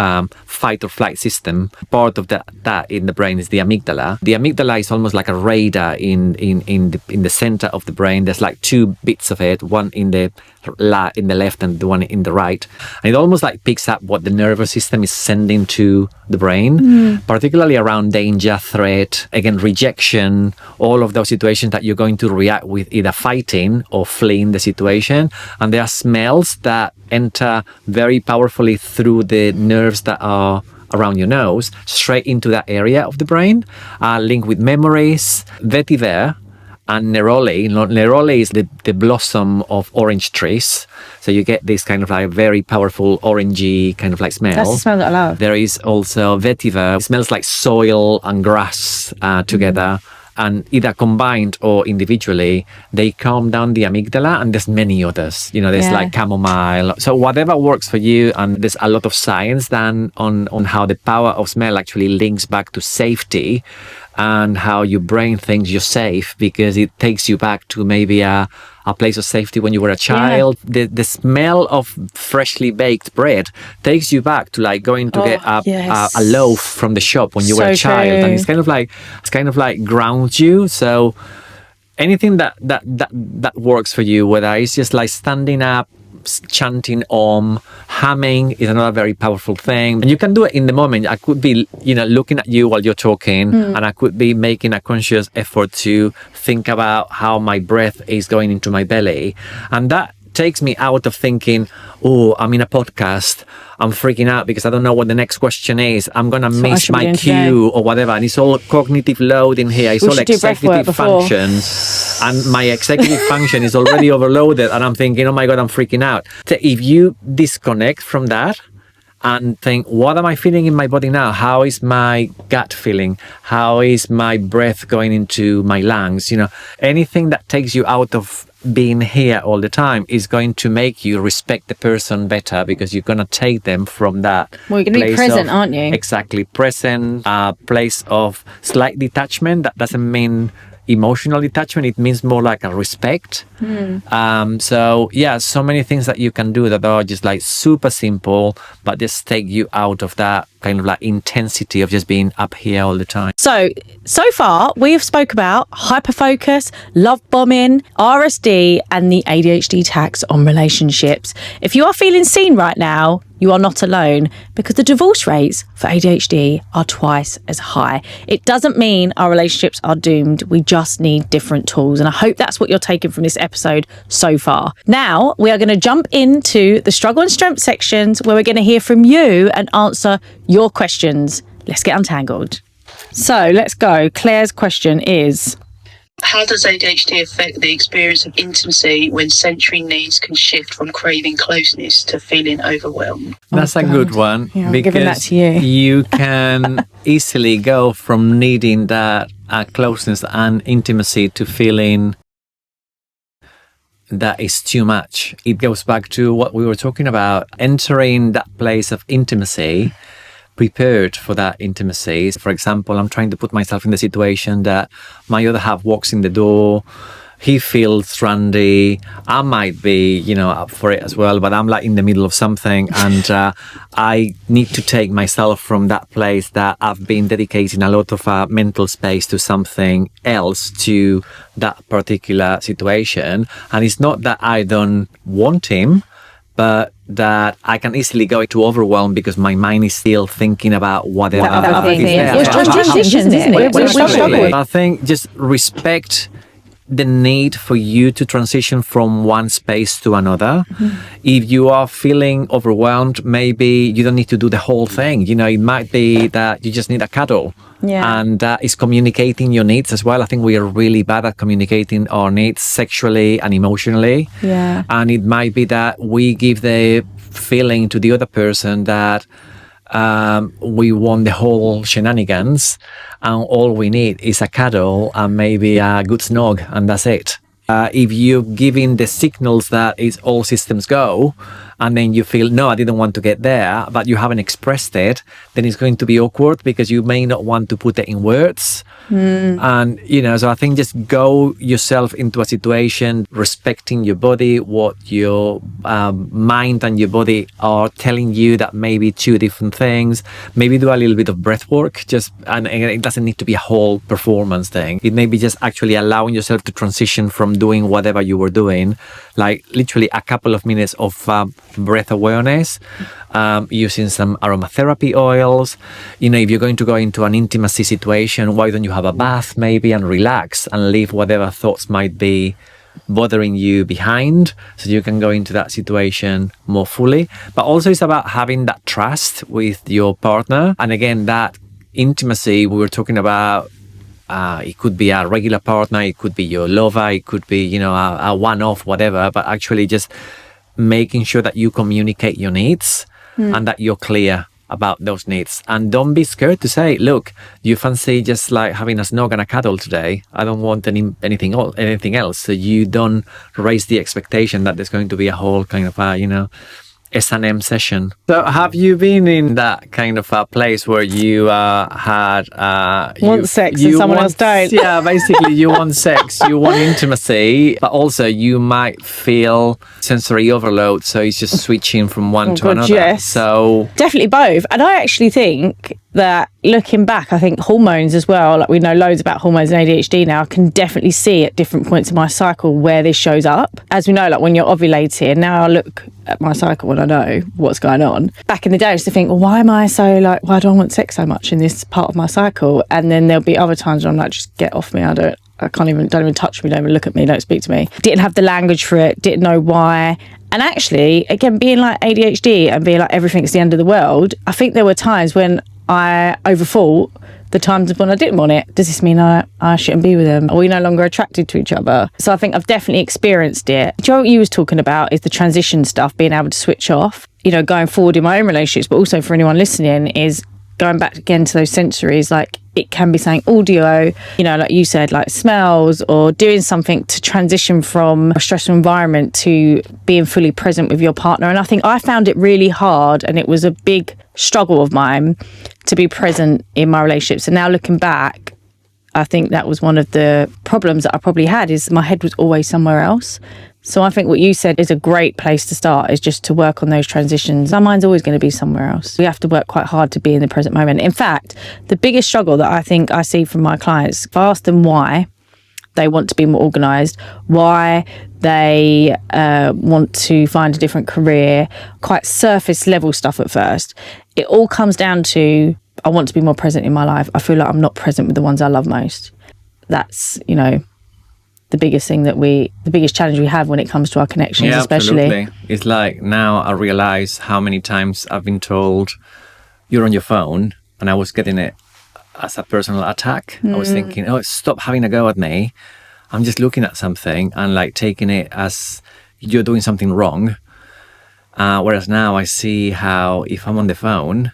fight or flight system. Part of that in the brain is the amygdala. The amygdala is almost like a radar in the center of the brain. There's two bits of it, one in the left and the one in the right, and it almost picks up what the nervous system is sending to the brain, particularly around danger, threat, again, rejection, all of those situations that you're going to react with either fighting or fleeing the situation. And there are smells that enter very powerfully through the nerves that are around your nose, straight into that area of the brain, linked with memories. Vetiver and neroli. Neroli is the blossom of orange trees. So you get this kind of very powerful orangey kind of smell. That's the smell that I love. There is also vetiver. It smells like soil and grass together. And either combined or individually, they calm down the amygdala, and there's many others. There's chamomile. So whatever works for you, and there's a lot of science done on how the power of smell actually links back to safety and how your brain thinks you're safe because it takes you back to maybe a place of safety when you were a child. The smell of freshly baked bread takes you back to going to get a loaf from the shop when you were a child. True. And it's kind of like grounds you. So anything that works for you, whether it's just standing up, chanting Om. Humming is another very powerful thing. And you can do it in the moment. I could be, looking at you while you're talking, and I could be making a conscious effort to think about how my breath is going into my belly. And that takes me out of thinking, oh, I'm in a podcast, I'm freaking out because I don't know what the next question is, I'm gonna miss my cue or whatever. And it's all cognitive load in here, it's all executive functions, and my executive function is already overloaded, and I'm thinking, oh my god, I'm freaking out. So if you disconnect from that and think, what am I feeling in my body now? How is my gut feeling? How is my breath going into my lungs? Anything that takes you out of being here all the time is going to make you respect the person better, because you're going to take them from that. Well, you're going to be present, aren't you? Exactly. Present, place of slight detachment. That doesn't mean emotional detachment, it means more like a respect. So many things that you can do that are just like super simple, but just take you out of that kind of like intensity of just being up here all the time. So far we have spoke about hyperfocus, love bombing, RSD, and the ADHD tax on relationships. If you are feeling seen right now, you are not alone, because the divorce rates for ADHD are twice as high. It doesn't mean our relationships are doomed. We just need different tools. And I hope that's what you're taking from this episode so far. Now we are going to jump into the struggle and strength sections, where we're going to hear from you and answer your questions. Let's get untangled. So let's go. Claire's question is, how does ADHD affect the experience of intimacy when sensory needs can shift from craving closeness to feeling overwhelmed? That's a good one, yeah, because giving that to you. You can easily go from needing that closeness and intimacy to feeling that is too much. It goes back to what we were talking about, entering that place of intimacy, prepared for that intimacy. For example, I'm trying to put myself in the situation that my other half walks in the door, he feels randy, I might be, up for it as well, but I'm like in the middle of something, and I need to take myself from that place that I've been dedicating a lot of mental space to something else, to that particular situation. And it's not that I don't want him, but that I can easily go into overwhelm because my mind is still thinking about whatever. I think just respect the need for you to transition from one space to another. If you are feeling overwhelmed, maybe you don't need to do the whole thing. It might be that you just need a cuddle. Yeah. And is communicating your needs as well. I think we are really bad at communicating our needs sexually and emotionally. Yeah. And it might be that we give the feeling to the other person that we want the whole shenanigans, and all we need is a cuddle and maybe a good snog, and that's it. If you're giving the signals that it's all systems go, and then you feel, no, I didn't want to get there, but you haven't expressed it, then it's going to be awkward because you may not want to put it in words. And, so I think just go yourself into a situation, respecting your body, what your mind and your body are telling you, that may be two different things. Maybe do a little bit of breath work, and it doesn't need to be a whole performance thing. It may be just actually allowing yourself to transition from doing whatever you were doing, like literally a couple of minutes of breath awareness, using some aromatherapy oils. If you're going to go into an intimacy situation, why don't you have a bath maybe and relax and leave whatever thoughts might be bothering you behind, so you can go into that situation more fully. But also it's about having that trust with your partner. And again, that intimacy we were talking about, it could be a regular partner, it could be your lover, it could be, a one-off, whatever, but actually just making sure that you communicate your needs and that you're clear about those needs. And don't be scared to say, look, you fancy just like having a snog and a cuddle today. I don't want anything else. So you don't raise the expectation that there's going to be a whole kind of S&M session. So have you been in that kind of a place where you want sex and someone else don't? Yeah, basically you want sex, you want intimacy, but also you might feel sensory overload, so it's just switching from one to another. Yes. So definitely both. And I actually think that looking back, I think hormones as well, like we know loads about hormones and ADHD now, I can definitely see at different points in my cycle where this shows up. As we know, like when you're ovulating, now I look at my cycle and I know what's going on. Back in the day, I used to think, well, why do I want sex so much in this part of my cycle? And then there'll be other times where I'm like, just get off me. Don't even touch me, don't even look at me, don't speak to me. Didn't have the language for it, didn't know why. And actually, again, being like ADHD and being like everything's the end of the world, I think there were times when I overthought the times when I didn't want it. Does this mean I shouldn't be with them? Are we no longer attracted to each other? So I think I've definitely experienced it. Do you know what you was talking about is the transition stuff, being able to switch off, going forward in my own relationships, but also for anyone listening is going back again to those sensories, like it can be saying audio, like you said, like smells, or doing something to transition from a stressful environment to being fully present with your partner. And I think I found it really hard, and it was a big struggle of mine to be present in my relationships. And now looking back, I think that was one of the problems that I probably had, is my head was always somewhere else. So I think what you said is a great place to start, is just to work on those transitions. Our mind's always going to be somewhere else. We have to work quite hard to be in the present moment. In fact, the biggest struggle that I think I see from my clients, if I ask them why they want to be more organised, why they want to find a different career, quite surface level stuff at first, it all comes down to, I want to be more present in my life. I feel like I'm not present with the ones I love most. That's, the biggest challenge we have when it comes to our connections, especially. Absolutely. It's like now I realize how many times I've been told you're on your phone, and I was getting it as a personal attack. I was thinking, oh, stop having a go at me. I'm just looking at something and like taking it as you're doing something wrong. Whereas now I see how if I'm on the phone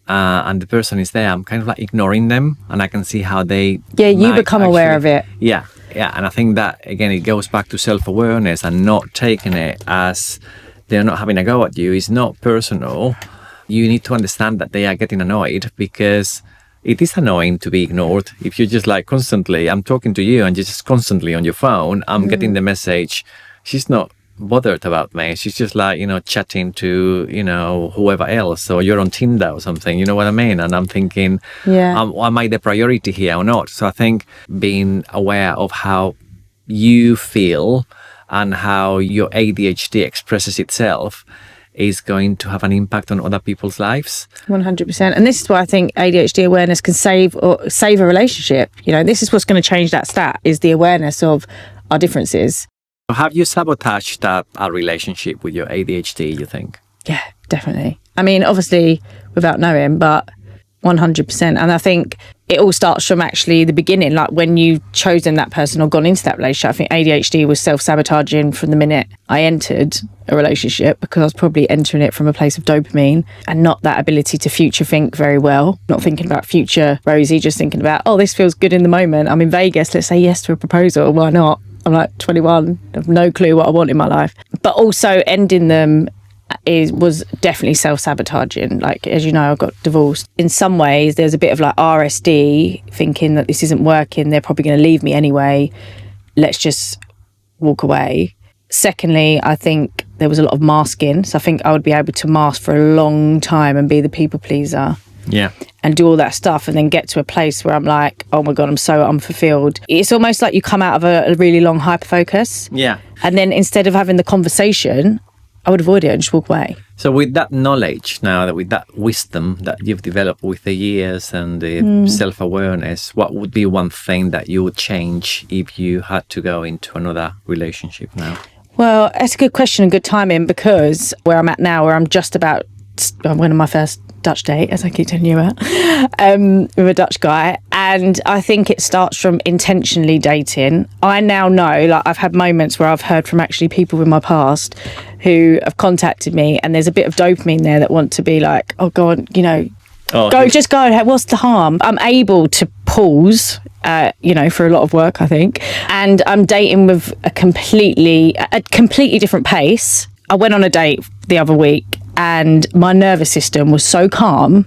and the person is there, I'm kind of like ignoring them, and I can see how they... Yeah, you become aware of it. Yeah. And I think that, again, it goes back to self-awareness and not taking it as they're not having a go at you. It's not personal. You need to understand that they are getting annoyed, because it is annoying to be ignored. If you're just like constantly, I'm talking to you and you're just constantly on your phone, I'm getting the message, she's not bothered about me. She's just like, chatting to, whoever else, or you're on Tinder or something, you know what I mean? And I'm thinking, am I the priority here or not? So I think being aware of how you feel and how your ADHD expresses itself is going to have an impact on other people's lives. 100%. And this is why I think ADHD awareness can save a relationship. This is what's going to change that stat, is the awareness of our differences. Have you sabotaged a relationship with your ADHD, you think? Yeah, definitely. I mean, obviously, without knowing, but 100%. And I think it all starts from actually the beginning, like when you've chosen that person or gone into that relationship. I think ADHD was self-sabotaging from the minute I entered a relationship, because I was probably entering it from a place of dopamine and not that ability to future think very well. Not thinking about future Rosie, just thinking about, oh, this feels good in the moment. I'm in Vegas, let's say yes to a proposal. Why not? I'm like 21, I have no clue what I want in my life. But also ending them was definitely self-sabotaging. Like, as you know, I got divorced. In some ways, there's a bit of like RSD, thinking that this isn't working, they're probably going to leave me anyway, let's just walk away. Secondly, I think there was a lot of masking. So I think I would be able to mask for a long time and be the people pleaser. Yeah. And do all that stuff, and then get to a place where I'm like, oh my God, I'm so unfulfilled. It's almost like you come out of a really long hyperfocus. Yeah. And then instead of having the conversation, I would avoid it and just walk away. So with that knowledge now, with that wisdom that you've developed with the years and the self-awareness, what would be one thing that you would change if you had to go into another relationship now? Well, that's a good question and good timing, because where I'm at now, where I'm just about, I'm going on my first Dutch date, as I keep telling you about, with a Dutch guy. And I think it starts from intentionally dating. I now know, like, I've had moments where I've heard from actually people in my past who have contacted me, and there's a bit of dopamine there that want to be like, oh God, go ahead, what's the harm? I'm able to pause, for a lot of work, I think. And I'm dating with a completely different pace. I went on a date the other week, and my nervous system was so calm.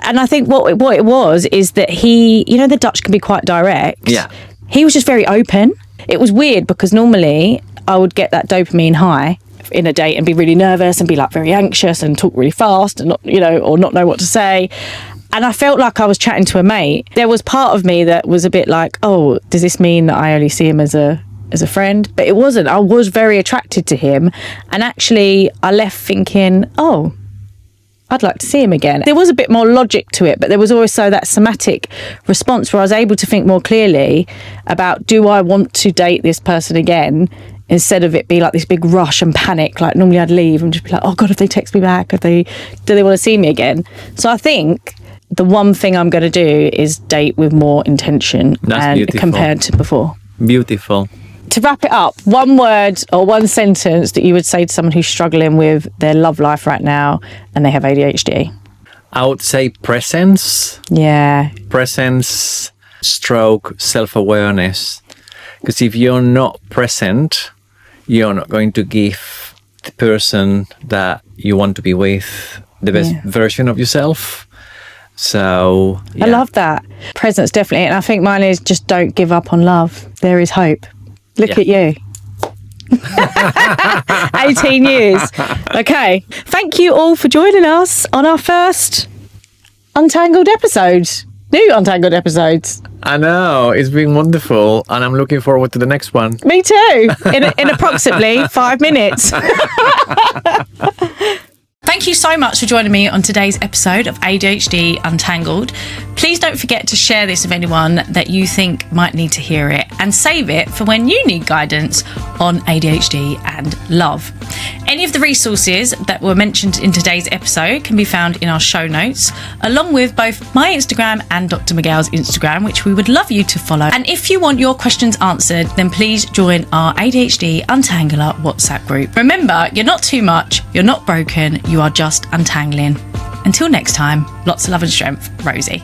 And I think what it was is that he, the Dutch can be quite direct. Yeah. He was just very open. It was weird, because normally I would get that dopamine high in a date and be really nervous and be like very anxious and talk really fast and not, or not know what to say. And I felt like I was chatting to a mate. There was part of me that was a bit like, oh, does this mean that I only see him as a friend? But it wasn't. I was very attracted to him. And actually, I left thinking, oh, I'd like to see him again. There was a bit more logic to it, but there was also that somatic response where I was able to think more clearly about, do I want to date this person again? Instead of it be like this big rush and panic, like normally I'd leave and just be like, oh God, if they text me back, do they want to see me again? So I think the one thing I'm going to do is date with more intention compared to before. Beautiful. To wrap it up, one word or one sentence that you would say to someone who's struggling with their love life right now and they have ADHD. I would say presence. Yeah. Presence, stroke, self-awareness. Because if you're not present, you're not going to give the person that you want to be with the best version of yourself. So, yeah. I love that. Presence, definitely. And I think mine is just don't give up on love. There is hope. Look at you. 18 years. Okay. Thank you all for joining us on our first Untangled episode. New Untangled episodes. I know, it's been wonderful, and I'm looking forward to the next one. Me too, in approximately 5 minutes. Thank you so much for joining me on today's episode of ADHD Untangled. Please don't forget to share this with anyone that you think might need to hear it, and save it for when you need guidance on ADHD and love. Any of the resources that were mentioned in today's episode can be found in our show notes, along with both my Instagram and Dr. Miguel's Instagram, which we would love you to follow. And if you want your questions answered, then please join our ADHD Untangler WhatsApp group. Remember, you're not too much, you're not broken, you are just untangling. Until next time, lots of love and strength, Rosie.